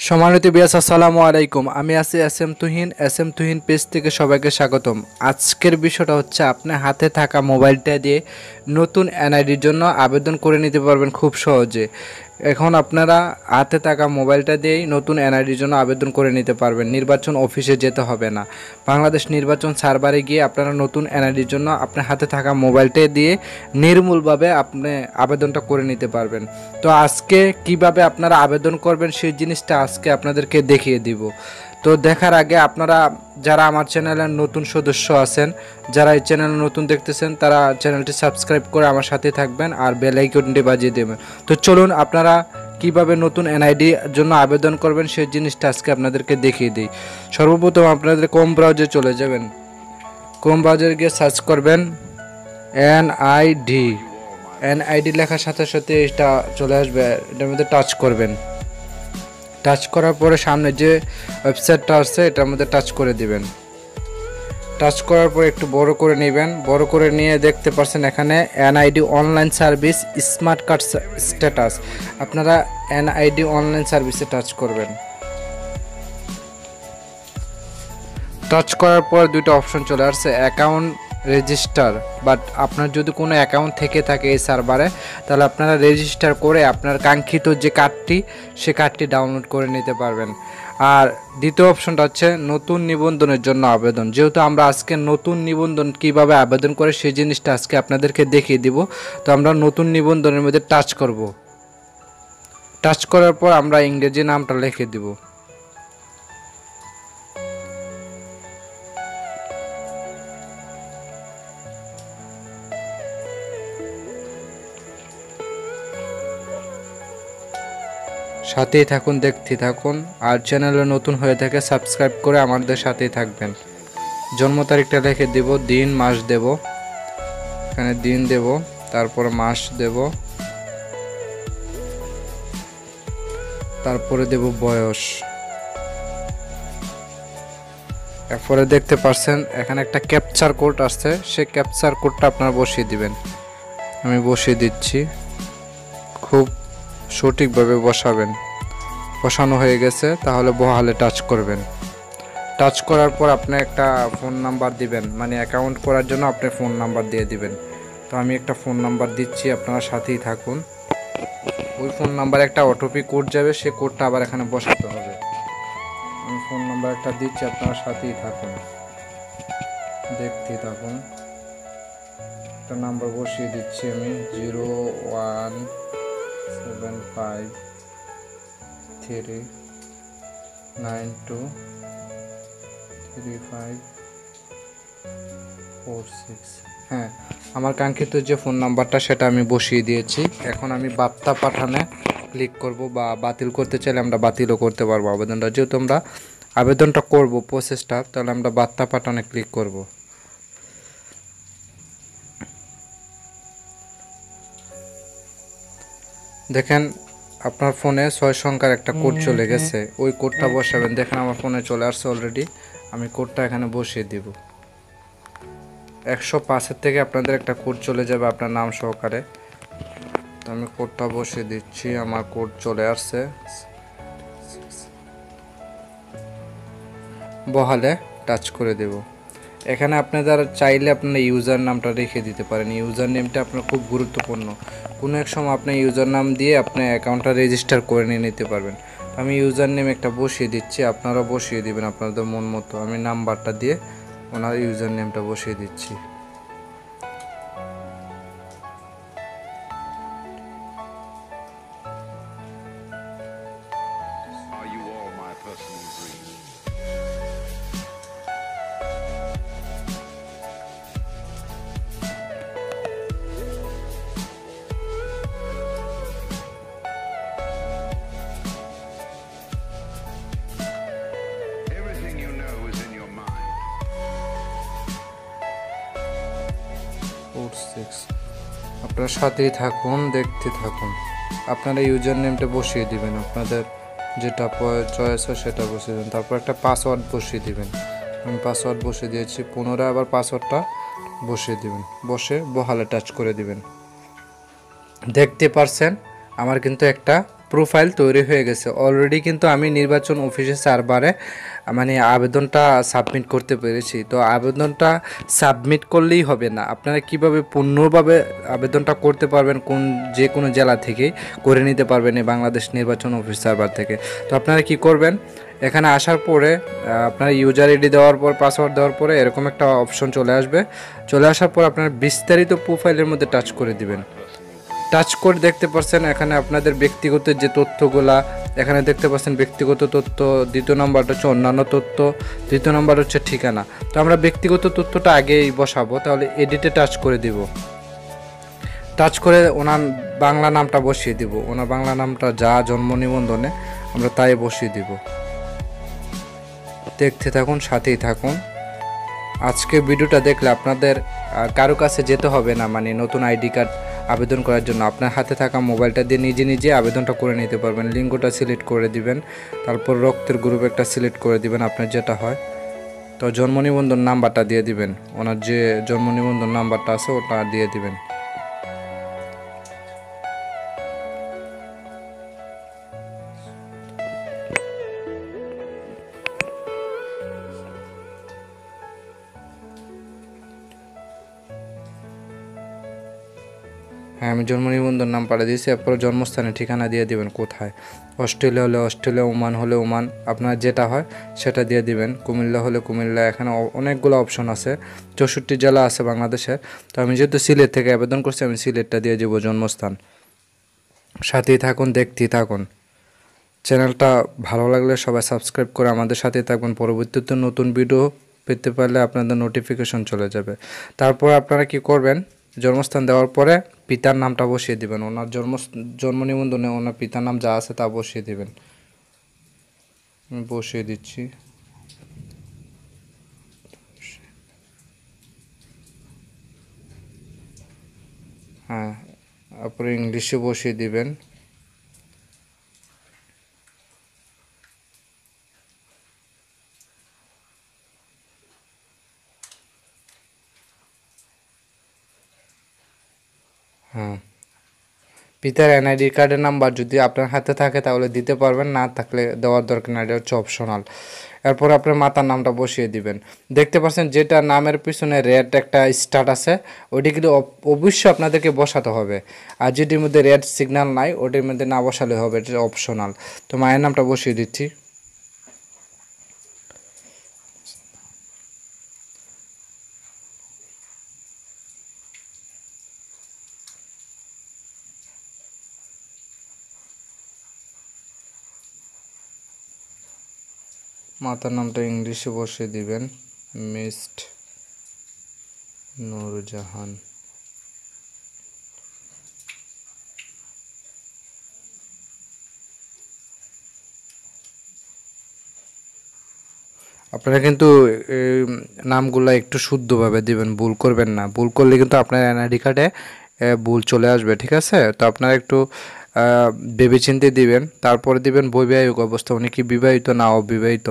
সম্মানিত বিয়াস আসসালামু আলাইকুম। আমি আছি এস এম তুহিন পেজ থেকে সবাইকে স্বাগতম। আজকের বিষয়টা হচ্ছে আপনি হাতে থাকা মোবাইলটা দিয়ে নতুন এনআইডির জন্য আবেদন করে নিতে পারবেন খুব সহজে। এখন আপনারা হাতে থাকা মোবাইলটা দিয়েই নতুন এনআইডির জন্য আবেদন করে নিতে পারবেন। নির্বাচন অফিসে যেতে হবে না। বাংলাদেশ নির্বাচন সার্ভারে গিয়ে আপনারা নতুন এনআইডির জন্য আপনার হাতে থাকা মোবাইলটা দিয়ে নির্মূলভাবে আপনি আবেদনটা করে নিতে পারবেন। তো আজকে কিভাবে আপনারা আবেদন করবেন সেই জিনিসটা আজকে আপনাদেরকে দেখিয়ে দিব। তো দেখার আগে আপনারা যারা আমার চ্যানেলের নতুন সদস্য আছেন, যারা এই চ্যানেল নতুন দেখতেছেন, তারা চ্যানেলটি সাবস্ক্রাইব করে আমার সাথে থাকবেন আর বেল আইকনটি বাজিয়ে দেবেন। তো চলুন আপনারা কিভাবে নতুন এনআইডির জন্য আবেদন করবেন সেই জিনিসটা আজকে আপনাদেরকে দেখিয়ে দিই। সর্বপ্রথম আপনাদের ক্রোম ব্রাউজারে চলে যাবেন। ক্রোম ব্রাউজারে গিয়ে সার্চ করবেন এনআইডি লেখার সাথে সাথে এটা চলে আসবে। এটার মধ্যে টাচ করবেন। টাচ করার পরে সামনে যে ওয়েবসাইটটা আছে এটার মধ্যে টাচ করে দিবেন। টাচ করার পরে একটু বড় করে নেবেন। বড় করে নিয়ে দেখতে পাচ্ছেন এখানে NID online service smart card status. আপনারা এনআইডি অনলাইন সার্ভিসে টাচ করবেন। টাচ করার পর দুটো অপশন চলে আসছে, অ্যাকাউন্ট রেজিস্টার। বাট আপনার যদি কোনো অ্যাকাউন্ট থেকে থাকে এই সার্ভারে, তাহলে আপনারা রেজিস্টার করে আপনার কাঙ্ক্ষিত যে কার্ডটি সে কার্ডটি ডাউনলোড করে নিতে পারবেন। আর দ্বিতীয় অপশনটা হচ্ছে নতুন নিবন্ধনের জন্য আবেদন। যেহেতু আমরা আজকে নতুন নিবন্ধন কিভাবে আবেদন করে সেই জিনিসটা আজকে আপনাদেরকে দেখিয়ে দিব। তো আমরা নতুন নিবন্ধনের মধ্যে টাচ করব। টাচ করার পর আমরা ইংরেজি নামটা লিখে দিব। সাথেই থাকুন, দেখতে থাকুন। আর চ্যানেলে নতুন হয়ে থাকে সাবস্ক্রাইব করে আমাদের সাথেই থাকবেন। জন্ম তারিখটা লিখে দেব, দিন মাস দেব, এখানে দিন দেব, তারপর মাস দেব, তারপরে দেব বয়স। এরপরে দেখতে পাচ্ছেন এখানে একটা ক্যাপচার কোড আসছে, সেই ক্যাপচার কোডটা আপনারা বসিয়ে দিবেন। আমি বসিয়ে দিচ্ছি। খুব সঠিকভাবে বসাবেন। বসানো হয়ে গেছে, তাহলে বহালে টাচ করবেন। টাচ করার পর আপনি একটা ফোন নাম্বার দিবেন, মানে অ্যাকাউন্ট করার জন্য আপনি ফোন নাম্বার দিয়ে দিবেন। তো আমি একটা ফোন নাম্বার দিচ্ছি, আপনারা সাথেই থাকুন। ওই ফোন নাম্বারে একটা ওটিপি কোড যাবে, সে কোডটা আবার এখানে বসাতে হবে। আমি ফোন নাম্বার একটা দিচ্ছি, আপনারা সাথেই থাকুন, দেখতেই থাকুন। একটা নাম্বার বসিয়ে দিচ্ছি আমি, 01753923546। হ্যাঁ, আমার কাঙ্ক্ষিত যে ফোন নাম্বারটা সেটা আমি বসিয়ে দিয়েছি। এখন আমি বার্তা পাঠানে ক্লিক করব, বা বাতিল করতে চাইলে আমরা বাতিলও করতে পারবো আবেদনটা। যেহেতু আমরা আবেদনটা করব প্রসেসটা, তাহলে আমরা বার্তা পাঠানে ক্লিক করব। দেখেন আপনার ফোনে 6 সংখ্যার একটা কোড চলে গেছে, ওই কোডটা বসাবেন। দেখেন আমার ফোনে চলে আসছে অলরেডি। আমি কোডটা এখানে বসিয়ে দিব। 105-এর থেকে আপনাদের একটা কোড চলে যাবে আপনার নাম সহকারে। তো আমি কোডটা বসিয়ে দিচ্ছি। আমার কোড চলে আসছে। বহালে টাচ করে দেব। এখানে আপনাদের চাইলে আপনার ইউজার নামটা রেখে দিতে পারেন। ইউজার নেমটা আপনার খুব গুরুত্বপূর্ণ। কোনো এক সময় আপনি ইউজার নাম দিয়ে আপনি অ্যাকাউন্টটা রেজিস্টার করে নিতে পারবেন। আমি ইউজার নেম একটা বসিয়ে দিচ্ছি, আপনারা বসিয়ে দিবেন আপনাদের মন মতো। আমি নাম্বারটা দিয়ে ওনার ইউজার নেমটা বসিয়ে দিচ্ছি। আপনারা সাথেই থাকুন, দেখতে থাকুন। আপনারা ইউজার নেমটা বসিয়ে দিবেন, আপনাদের যেটা চয়েস হয় সেটা বসিয়ে দেবেন। তারপর একটা পাসওয়ার্ড বসিয়ে দিবেন। আমি পাসওয়ার্ড বসিয়ে দিয়েছি। পুনরায় আবার পাসওয়ার্ডটা বসিয়ে দিবেন। বসে বহালে টাচ করে দিবেন। দেখতে পারছেন আমার কিন্তু একটা প্রোফাইল তৈরি হয়ে গেছে অলরেডি, কিন্তু আমি নির্বাচন অফিসের সার্ভারে মানে আবেদনটা সাবমিট করতে পেরেছি। তো আবেদনটা সাবমিট করলেই হবে না, আপনারা কিভাবে পূর্ণভাবে আবেদনটা করতে পারবেন যে কোনো জেলা থেকে করে নিতে পারবেন এই বাংলাদেশ নির্বাচন অফিস সার্ভার থেকে। তো আপনারা কি করবেন, এখানে আসার পরে আপনার ইউজার আইডি দেওয়ার পর পাসওয়ার্ড দেওয়ার পরে এরকম একটা অপশন চলে আসবে। চলে আসার পর আপনার বিস্তারিত প্রোফাইলের মধ্যে টাচ করে দিবেন। টাচ করে দেখতে পাচ্ছেন এখানে আপনাদের ব্যক্তিগত যে তথ্যগুলা এখানে দেখতে পাচ্ছেন, ব্যক্তিগত তথ্য, দ্বিতীয় নম্বরটা হচ্ছে অন্যান্য তথ্য, তৃতীয় নম্বর হচ্ছে ঠিকানা। তো আমরা ব্যক্তিগত তথ্যটা আগেই বসাবো, তাহলে এডিটে টাচ করে দিব। টাচ করে ওনার বাংলা নামটা বসিয়ে দিব, ওনার বাংলা নামটা যা জন্ম নিবন্ধনে আমরা তাই বসিয়ে দিব। দেখতে থাকুন, সাথেই থাকুন। আজকে ভিডিওটা দেখলে আপনাদের কারো কাছে যেতে হবে না, মানে নতুন আইডি কার্ড আবেদন করার জন্য আপনার হাতে থাকা মোবাইলটা দিয়ে নিজে নিজে আবেদনটা করে নিতে পারবেন। লিঙ্গটা সিলেক্ট করে দিবেন, তারপর রক্তের গ্রুপ একটা সিলেক্ট করে দিবেন আপনার যেটা হয়। তো জন্ম নিবন্ধন নাম্বারটা দিয়ে দিবেন, ওনার যে জন্ম নিবন্ধন নাম্বারটা আছে ওটা দিয়ে দিবেন। হ্যাঁ, আমি জন্ম নিবন্ধন নাম পাঠিয়ে দিয়েছি। এরপর জন্মস্থানে ঠিকানা দিয়ে দিবেন কোথায়, অস্ট্রেলিয়া হলে অস্ট্রেলিয়া, ওমান হলে ওমান, আপনার যেটা হয় সেটা দিয়ে দিবেন। কুমিল্লা হলে কুমিল্লা, এখানে অনেকগুলো অপশন আছে, 64 জেলা আছে বাংলাদেশের। তো আমি যেহেতু সিলেট থেকে আবেদন করছি, আমি সিলেটটা দিয়ে দেবো জন্মস্থান। সাথেই থাকুন, দেখতেই থাকুন। চ্যানেলটা ভালো লাগলে সবাই সাবস্ক্রাইব করে আমাদের সাথেই থাকবেন। পরবর্তীতে নতুন ভিডিও পেতে পারলে আপনাদের নোটিফিকেশন চলে যাবে। তারপর আপনারা কি করবেন, জন্মস্থান দেওয়ার পরে পিতার নামটা বসিয়ে দিবেন, ওনার জন্ম নিবন্ধনে ওনার পিতার নাম যা আছে তা বসিয়ে দিবেন। আমি বসিয়ে দিচ্ছি। হ্যাঁ, তারপরে ইংলিশে বসিয়ে দিবেন। হ্যাঁ, পিতার এনআইডি কার্ডের নাম্বার যদি আপনার হাতে থাকে তাহলে দিতে পারবেন, না থাকলে দেওয়ার দরকার না, এটা হচ্ছে অপশনাল। এরপর আপনার মাতার নামটা বসিয়ে দিবেন। দেখতে পাচ্ছেন যেটা নামের পিছনে রেড একটা স্টার্ট আছে, ওইটি কিন্তু অবশ্যই আপনাদেরকে বসাতে হবে। আর যেটির মধ্যে রেড সিগন্যাল নাই ওটির মধ্যে না বসালে হবে, এটা অপশনাল। তো মায়ের নামটা বসিয়ে দিচ্ছি। মাতার নামটা ইংলিশে বসিয়ে দিবেন, মিস্ট নূরজাহান। আপনারা কিন্তু নামগুলো একটু শুদ্ধভাবে দিবেন, ভুল করবেন না। ভুল করলে কিন্তু আপনার এনআইডি কার্ডে ভুল চলে আসবে, ঠিক আছে? তো আপনারা একটু ভেবেচিন্তে দিবেন। তারপরে দিবেন বৈবাহিক অবস্থা, উনি কি বিবাহিত না অবিবাহিত।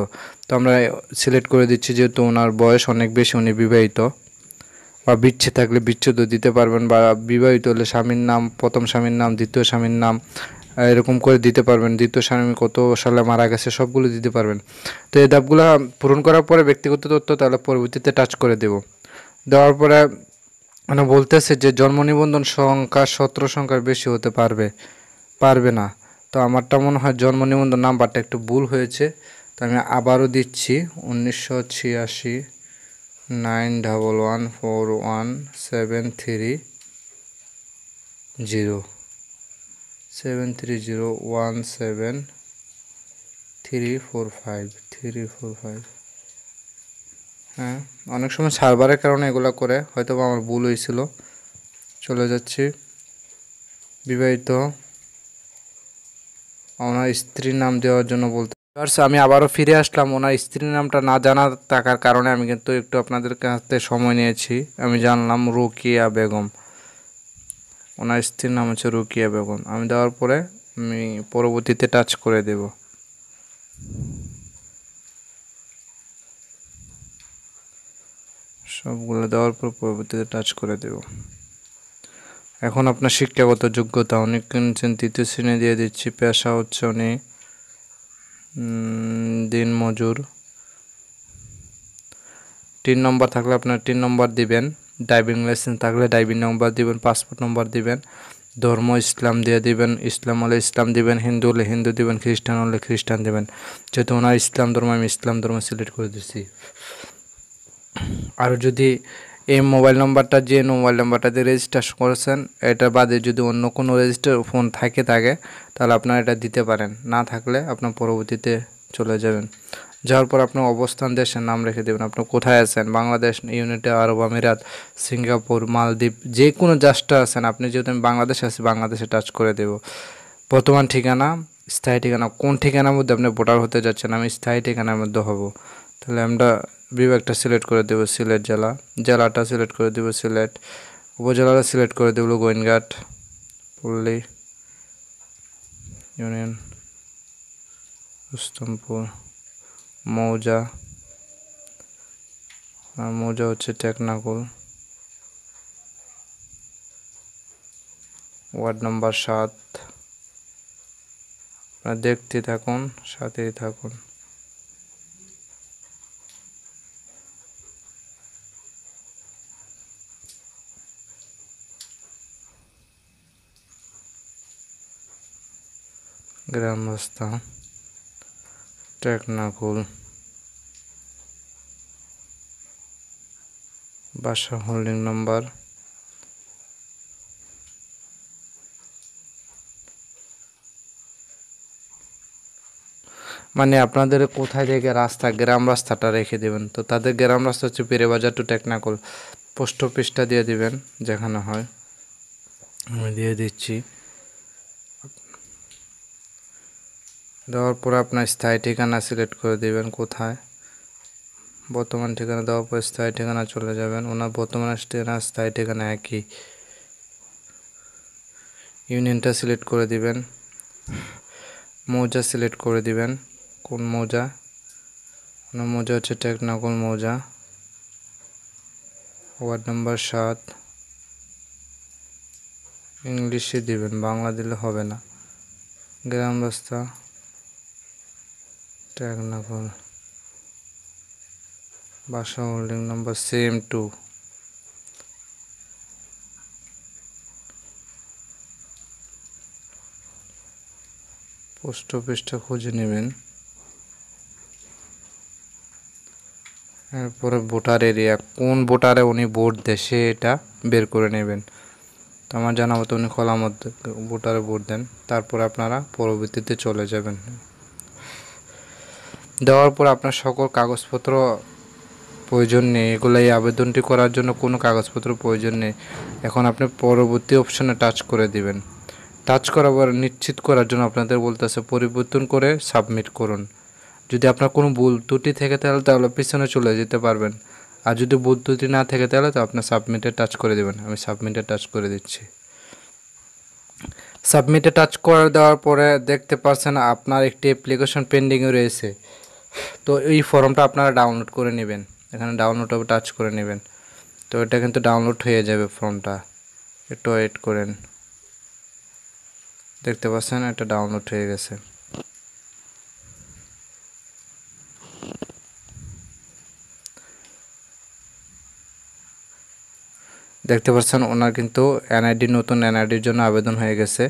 তো আমরা সিলেক্ট করে দিচ্ছি, যেহেতু ওনার বয়স অনেক বেশি, উনি বিবাহিত। বা বিচ্ছেদ থাকলে বিচ্ছেদও দিতে পারবেন, বা বিবাহিত হলে স্বামীর নাম, প্রথম স্বামীর নাম, দ্বিতীয় স্বামীর নাম, এরকম করে দিতে পারবেন। দ্বিতীয় স্বামী কত সালে মারা গেছে সবগুলো দিতে পারবেন। তো এই ধাপগুলো পূরণ করার পরে ব্যক্তিগত তথ্য তাহলে পরবর্তীতে টাচ করে দেব। দেওয়ার পরে মানে বলতেছে যে জন্ম নিবন্ধন সংখ্যা 17 সংখ্যার বেশি হতে পারবে না। তো আমারটা মনে হয় জন্ম নিবন্ধন নাম্বারটা একটু ভুল হয়েছে, তো আমি আবারও দিচ্ছি 1986 91417173 73017345345। হ্যাঁ, অনেক সময় সার্ভারের কারণে এগুলো করে, হয়তো আমার ভুল হয়েছিল। চলে যাচ্ছি। বিবাহিত, ওনার স্ত্রীর নাম দেওয়ার জন্য বলতে আমি আবারও ফিরে আসলাম। ওনার স্ত্রীর নামটা না জানা থাকার কারণে আমি কিন্তু একটু আপনাদের কাছে সময় নিয়েছি। আমি জানলাম রুকিয়া বেগম, ওনার স্ত্রীর নাম হচ্ছে রুকিয়া বেগম। আমি দেওয়ার পরে আমি পরবর্তীতে টাচ করে দেব। সবগুলো দেওয়ার পর পরবর্তীতে টাচ করে দেব। এখন আপনার শিক্ষাগত যোগ্যতা উনি কিনছেন 3য় শ্রেণী দিয়ে দিচ্ছি। পেশা হচ্ছে উনি দিনমজুর। 3 নম্বর থাকলে আপনার 3 নম্বর দিবেন, ড্রাইভিং লাইসেন্স থাকলে ড্রাইভিং নম্বর দিবেন, পাসপোর্ট নম্বর দিবেন। ধর্ম ইসলাম দিয়ে দিবেন, ইসলাম হলে ইসলাম দিবেন, হিন্দু হলে হিন্দু দিবেন, খ্রিস্টান হলে খ্রিস্টান দিবেন। যেহেতু ওনার ইসলাম ধর্ম, আমি ইসলাম ধর্ম সিলেক্ট করে দিচ্ছি। আর যদি এই মোবাইল নাম্বারটা যে মোবাইল নাম্বারটা দিয়ে রেজিস্ট্রেশন করেছেন এটা বাদে যদি অন্য কোনো রেজিস্টার ফোন থাকে তাহলে আপনারা এটা দিতে পারেন, না থাকলে আপনার পরবর্তীতে চলে যাবেন। যাওয়ার পর আপনার অবস্থান দেশের নাম রেখে দেবেন, আপনি কোথায় আছেন, বাংলাদেশ, ইউনাইটেড আরব আমিরাত, সিঙ্গাপুর, মালদ্বীপ, যে কোনো জাস্টে আছেন আপনি। যেহেতু আমি বাংলাদেশে আছি, বাংলাদেশে টাচ করে দেব। বর্তমান ঠিকানা, স্থায়ী ঠিকানা, কোন ঠিকানার মধ্যে আপনি ভোটার হতে যাচ্ছেন, আমি স্থায়ী ঠিকানার মধ্যে হব। তাহলে আমরা বিভাগটা সিলেক্ট করে দেব সিলেট জেলা, জেলাটা সিলেক্ট করে দেব সিলেট, উপজেলাটা সিলেক্ট করে দেব গোয়েনঘাট, পল্লী ইউনিয়ন, রুস্তমপুর, মৌজা, আর মৌজা হচ্ছে টেকনাকুল, ওয়ার্ড নম্বর 7। আপনারা দেখতে থাকুন, সাথেই থাকুন। গ্রাম রাস্তা টেকনাকুল, বাসা হোল্ডিং নম্বর, মানে আপনাদের কোথায় থেকে রাস্তা, গ্রাম রাস্তাটা রেখে দেবেন। তো তাদের গ্রাম রাস্তা হচ্ছে পীরবাজার টু টেকনাকুল। পোস্ট অফিসটা দিয়ে দিবেন যেখানে হয়, আমি দিয়ে দিচ্ছি। দেওয়ার পরে আপনার স্থায়ী ঠিকানা সিলেক্ট করে দিবেন কোথায়, বর্তমান ঠিকানা দেওয়ার পর স্থায়ী ঠিকানা চলে যাবেন। ওনার বর্তমান ঠিকানা স্থায়ী ঠিকানা একই। ইউনিয়নটা সিলেক্ট করে দিবেন, মৌজা সিলেক্ট করে দিবেন, কোন মৌজা, ওনার মৌজা হচ্ছে টেকনাকুল মৌজা, ওয়ার্ড নম্বর 7। ইংলিশে দিবেন, বাংলা দিলে হবে না। গ্রাম রাস্তা টেকনাকুল, বাসা হোল্ডিং নম্বর সেম 2। পোস্ট অফিসটা খুঁজে নেবেন। এরপরে ভোটার এরিয়া, কোন ভোটারে উনি ভোট দেয় এটা বের করে নেবেন। তো আমার জানা মতো উনি খোলা মধ্যে ভোটারে ভোট দেন। তারপর আপনারা পরবর্তীতে চলে যাবেন। দেওয়ার পর আপনার সকল কাগজপত্র প্রয়োজন নেই, এগুলো এই আবেদনটি করার জন্য কোনো কাগজপত্র প্রয়োজন নেই। এখন আপনি পরবর্তী অপশনে টাচ করে দিবেন। টাচ করার পর নিশ্চিত করার জন্য আপনাদের বলতেছে পরিবর্তন করে সাবমিট করুন। যদি আপনার কোনো ভুল ত্রুটি থেকে তাহলে পিছনে চলে যেতে পারবেন। আর যদি ভুল ত্রুটি না থেকে তাহলে তো আপনার সাবমিটে টাচ করে দেবেন। আমি সাবমিটে টাচ করে দিচ্ছি। সাবমিটে টাচ করে দেওয়ার পরে দেখতে পাচ্ছেন আপনার একটি অ্যাপ্লিকেশন পেন্ডিংয়ে রয়েছে। তো এই ফর্মটা আপনারা ডাউনলোড করে নেবেন, এখানে ডাউনলোড হবে, টাচ করে নেবেন। তো এটা কিন্তু ডাউনলোড হয়ে যাবে ফর্মটা, একটু ওয়েট করেন। দেখতে পাচ্ছেন এটা ডাউনলোড হয়ে গেছে। দেখতে পাচ্ছেন ওনার কিন্তু এনআইডি, নতুন এনআইডির জন্য আবেদন হয়ে গেছে।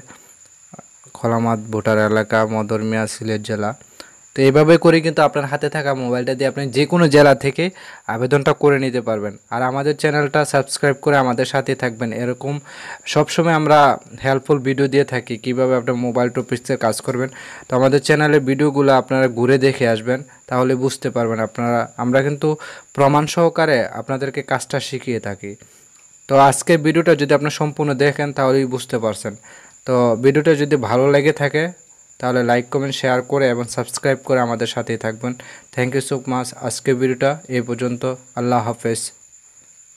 খলামাত ভোটার এলাকা, মদরমিয়া, সিলেট জেলা। তো এইভাবে করে কিন্তু আপনার হাতে থাকা মোবাইলটা দিয়ে আপনি যে কোনো জেলা থেকে আবেদনটা করে নিতে পারবেন। আর আমাদের চ্যানেলটা সাবস্ক্রাইব করে আমাদের সাথে থাকবেন। এরকম সবসময় আমরা হেল্পফুল ভিডিও দিয়ে থাকি, কিভাবে আপনার মোবাইল টপিক্সে কাজ করবেন। তো আমাদের চ্যানেলের ভিডিওগুলো আপনারা ঘুরে দেখে আসবেন, তাহলে বুঝতে পারবেন আপনারা। আমরা কিন্তু প্রমাণ সহকারে আপনাদেরকে কাজটা শিখিয়ে থাকি। তো আজকের ভিডিওটা যদি আপনার সম্পূর্ণ দেখেন তাহলেই বুঝতে পারছেন। তো ভিডিওটা যদি ভালো লেগে থাকে তাহলে লাইক, কমেন্ট, শেয়ার করে এবং সাবস্ক্রাইব করে আমাদের সাথেই থাকবেন। Thank you so much. আজকের ভিডিওটা এই পর্যন্ত। আল্লাহ হাফেজ।